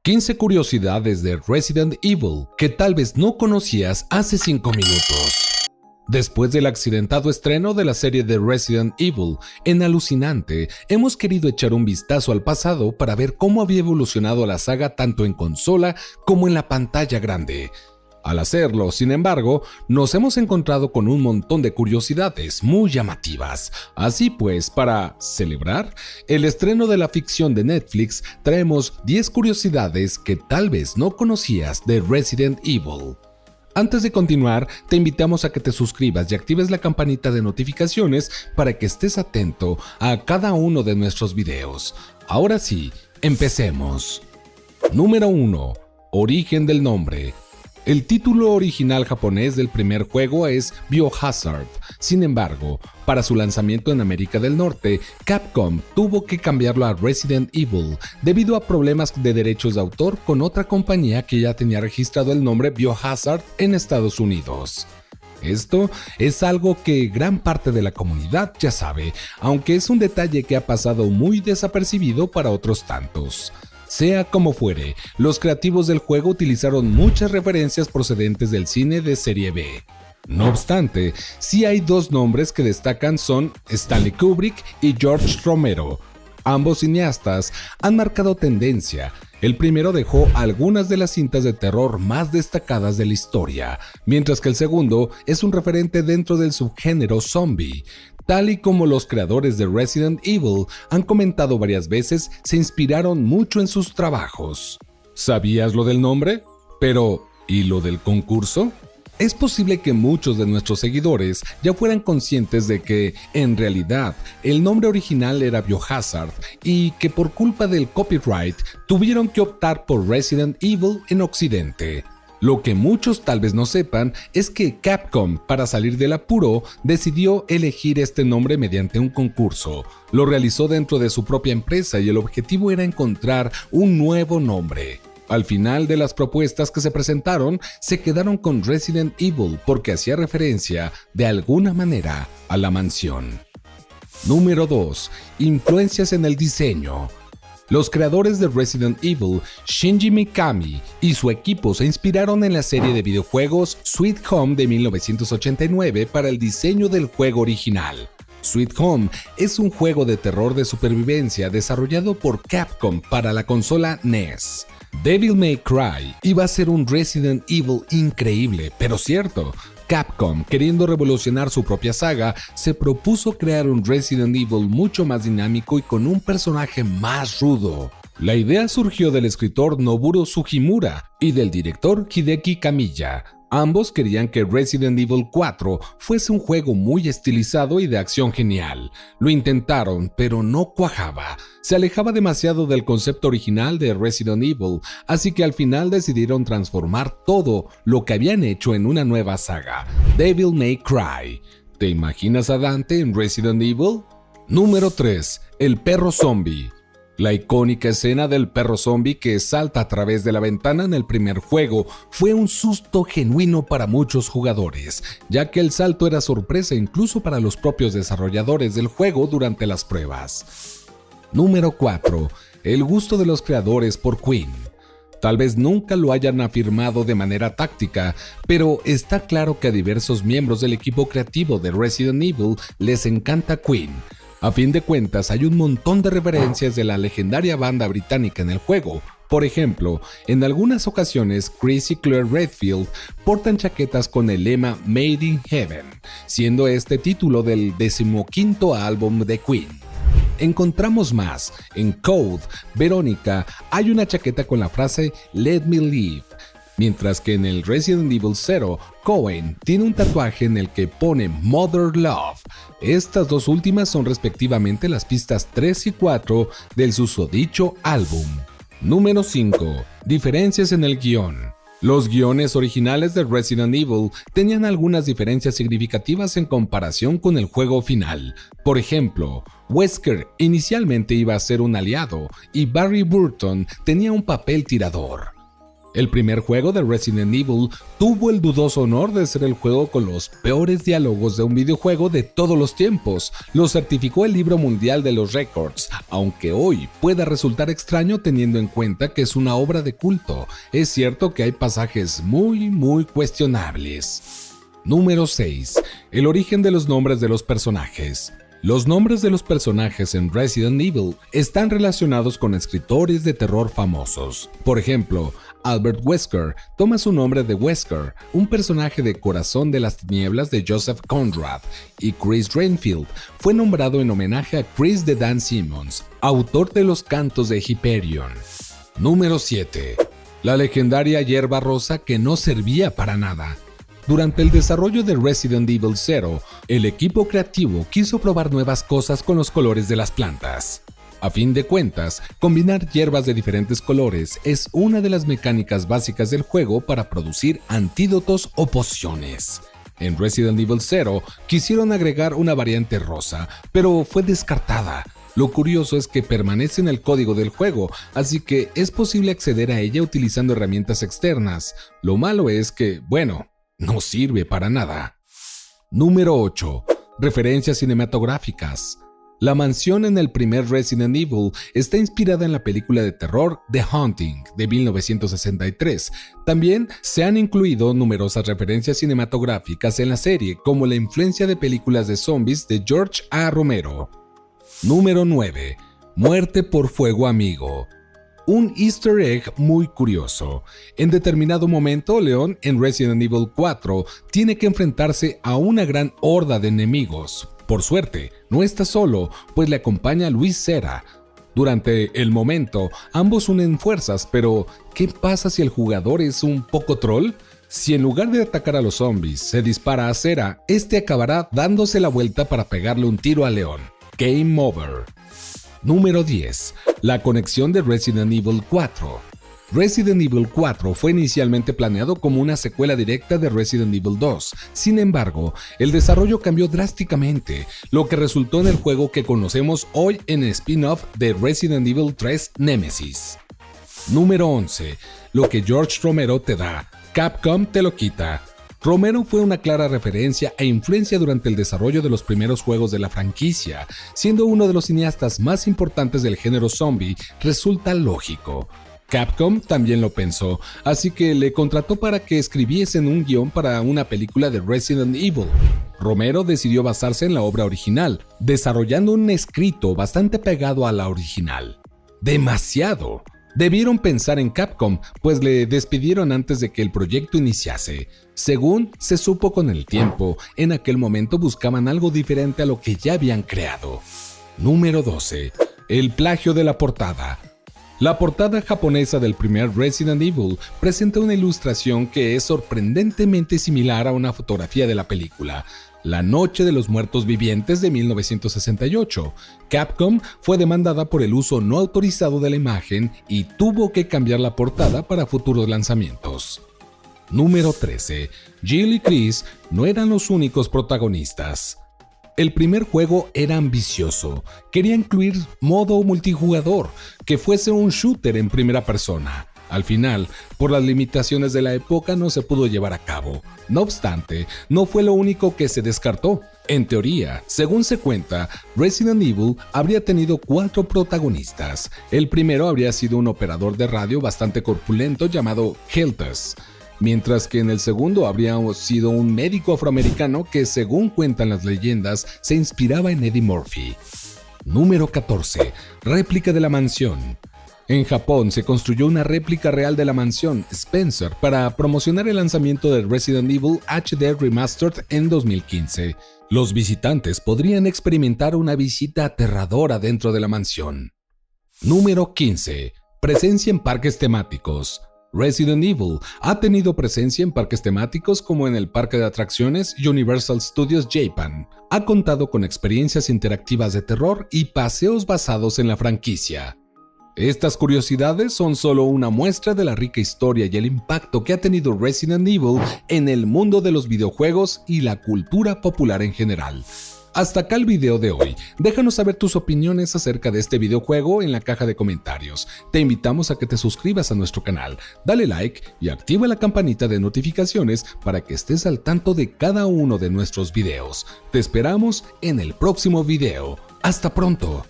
15 curiosidades de Resident Evil que tal vez no conocías hace 5 minutos. Después del accidentado estreno de la serie de Resident Evil en Alucinante, hemos querido echar un vistazo al pasado para ver cómo había evolucionado la saga tanto en consola como en la pantalla grande. Al hacerlo, sin embargo, nos hemos encontrado con un montón de curiosidades muy llamativas. Así pues, para celebrar el estreno de la ficción de Netflix, traemos 10 curiosidades que tal vez no conocías de Resident Evil. Antes de continuar, te invitamos a que te suscribas y actives la campanita de notificaciones para que estés atento a cada uno de nuestros videos. Ahora sí, empecemos. Número 1. Origen del nombre. El título original japonés del primer juego es Biohazard. Sin embargo, para su lanzamiento en América del Norte, Capcom tuvo que cambiarlo a Resident Evil debido a problemas de derechos de autor con otra compañía que ya tenía registrado el nombre Biohazard en Estados Unidos. Esto es algo que gran parte de la comunidad ya sabe, aunque es un detalle que ha pasado muy desapercibido para otros tantos. Sea como fuere, los creativos del juego utilizaron muchas referencias procedentes del cine de serie B. No obstante, sí hay dos nombres que destacan, son Stanley Kubrick y George Romero. Ambos cineastas han marcado tendencia. El primero dejó algunas de las cintas de terror más destacadas de la historia, mientras que el segundo es un referente dentro del subgénero zombie. Tal y como los creadores de Resident Evil han comentado varias veces, se inspiraron mucho en sus trabajos. ¿Sabías lo del nombre? Pero, ¿y lo del concurso? Es posible que muchos de nuestros seguidores ya fueran conscientes de que, en realidad, el nombre original era Biohazard y que por culpa del copyright tuvieron que optar por Resident Evil en Occidente. Lo que muchos tal vez no sepan es que Capcom, para salir del apuro, decidió elegir este nombre mediante un concurso. Lo realizó dentro de su propia empresa y el objetivo era encontrar un nuevo nombre. Al final de las propuestas que se presentaron, se quedaron con Resident Evil porque hacía referencia, de alguna manera, a la mansión. Número 2. Influencias en el diseño. Los creadores de Resident Evil, Shinji Mikami, y su equipo se inspiraron en la serie de videojuegos Sweet Home de 1989 para el diseño del juego original. Sweet Home es un juego de terror de supervivencia desarrollado por Capcom para la consola NES. Devil May Cry iba a ser un Resident Evil increíble, pero cierto. Capcom, queriendo revolucionar su propia saga, se propuso crear un Resident Evil mucho más dinámico y con un personaje más rudo. La idea surgió del escritor Nobuo Sugimura y del director Hideki Kamiya. Ambos querían que Resident Evil 4 fuese un juego muy estilizado y de acción genial. Lo intentaron, pero no cuajaba. Se alejaba demasiado del concepto original de Resident Evil, así que al final decidieron transformar todo lo que habían hecho en una nueva saga, Devil May Cry. ¿Te imaginas a Dante en Resident Evil? Número 3. El perro zombie. La icónica escena del perro zombie que salta a través de la ventana en el primer juego fue un susto genuino para muchos jugadores, ya que el salto era sorpresa incluso para los propios desarrolladores del juego durante las pruebas. Número 4. El gusto de los creadores por Queen. Tal vez nunca lo hayan afirmado de manera táctica, pero está claro que a diversos miembros del equipo creativo de Resident Evil les encanta Queen. A fin de cuentas, hay un montón de referencias de la legendaria banda británica en el juego. Por ejemplo, en algunas ocasiones Chris y Claire Redfield portan chaquetas con el lema Made in Heaven, siendo este título del 15º álbum de Queen. Encontramos más. En Code, Verónica, hay una chaqueta con la frase Let Me Live. Mientras que en el Resident Evil 0, Cohen tiene un tatuaje en el que pone Mother Love. Estas dos últimas son respectivamente las pistas 3 y 4 del susodicho álbum. Número 5. Diferencias en el guión. Los guiones originales de Resident Evil tenían algunas diferencias significativas en comparación con el juego final. Por ejemplo, Wesker inicialmente iba a ser un aliado y Barry Burton tenía un papel tirador. El primer juego de Resident Evil tuvo el dudoso honor de ser el juego con los peores diálogos de un videojuego de todos los tiempos. Lo certificó el Libro Mundial de los Récords, aunque hoy pueda resultar extraño teniendo en cuenta que es una obra de culto. Es cierto que hay pasajes muy cuestionables. Número 6. El origen de los nombres de los personajes. Los nombres de los personajes en Resident Evil están relacionados con escritores de terror famosos. Por ejemplo, Albert Wesker toma su nombre de Wesker, un personaje de Corazón de las Tinieblas de Joseph Conrad, y Chris Redfield fue nombrado en homenaje a Chris de Dan Simmons, autor de los cantos de Hyperion. Número 7. La legendaria hierba rosa que no servía para nada. Durante el desarrollo de Resident Evil 0, el equipo creativo quiso probar nuevas cosas con los colores de las plantas. A fin de cuentas, combinar hierbas de diferentes colores es una de las mecánicas básicas del juego para producir antídotos o pociones. En Resident Evil 0 quisieron agregar una variante rosa, pero fue descartada. Lo curioso es que permanece en el código del juego, así que es posible acceder a ella utilizando herramientas externas. Lo malo es que, bueno, no sirve para nada. Número 8. Referencias cinematográficas. La mansión en el primer Resident Evil está inspirada en la película de terror The Haunting de 1963. También se han incluido numerosas referencias cinematográficas en la serie, como la influencia de películas de zombies de George A. Romero. Número 9. Muerte por fuego amigo. Un easter egg muy curioso. En determinado momento, Leon en Resident Evil 4 tiene que enfrentarse a una gran horda de enemigos. Por suerte, no está solo, pues le acompaña Luis Cera. Durante el momento, ambos unen fuerzas, pero ¿qué pasa si el jugador es un poco troll? Si en lugar de atacar a los zombies se dispara a Cera, este acabará dándose la vuelta para pegarle un tiro a Leon. Game over. Número 10. La conexión de Resident Evil 4. Resident Evil 4 fue inicialmente planeado como una secuela directa de Resident Evil 2. Sin embargo, el desarrollo cambió drásticamente, lo que resultó en el juego que conocemos hoy en el spin-off de Resident Evil 3 Nemesis. Número 11. Lo que George Romero te da, Capcom te lo quita. Romero fue una clara referencia e influencia durante el desarrollo de los primeros juegos de la franquicia. Siendo uno de los cineastas más importantes del género zombie, resulta lógico. Capcom también lo pensó, así que le contrató para que escribiesen un guión para una película de Resident Evil. Romero decidió basarse en la obra original, desarrollando un escrito bastante pegado a la original. ¡Demasiado! Debieron pensar en Capcom, pues le despidieron antes de que el proyecto iniciase. Según se supo con el tiempo, en aquel momento buscaban algo diferente a lo que ya habían creado. Número 12. El plagio de la portada. La portada japonesa del primer Resident Evil presenta una ilustración que es sorprendentemente similar a una fotografía de la película, La Noche de los Muertos Vivientes de 1968. Capcom fue demandada por el uso no autorizado de la imagen y tuvo que cambiar la portada para futuros lanzamientos. Número 13. Jill y Chris no eran los únicos protagonistas. El primer juego era ambicioso, quería incluir modo multijugador, que fuese un shooter en primera persona. Al final, por las limitaciones de la época no se pudo llevar a cabo. No obstante, no fue lo único que se descartó. En teoría, según se cuenta, Resident Evil habría tenido 4 protagonistas. El primero habría sido un operador de radio bastante corpulento llamado Heltas, mientras que en el segundo habría sido un médico afroamericano que, según cuentan las leyendas, se inspiraba en Eddie Murphy. Número 14. Réplica de la mansión. En Japón se construyó una réplica real de la mansión Spencer para promocionar el lanzamiento de Resident Evil HD Remastered en 2015. Los visitantes podrían experimentar una visita aterradora dentro de la mansión. Número 15. Presencia en parques temáticos. Resident Evil ha tenido presencia en parques temáticos como en el parque de atracciones Universal Studios Japan. Ha contado con experiencias interactivas de terror y paseos basados en la franquicia. Estas curiosidades son solo una muestra de la rica historia y el impacto que ha tenido Resident Evil en el mundo de los videojuegos y la cultura popular en general. Hasta acá el video de hoy. Déjanos saber tus opiniones acerca de este videojuego en la caja de comentarios. Te invitamos a que te suscribas a nuestro canal, dale like y activa la campanita de notificaciones para que estés al tanto de cada uno de nuestros videos. Te esperamos en el próximo video. ¡Hasta pronto!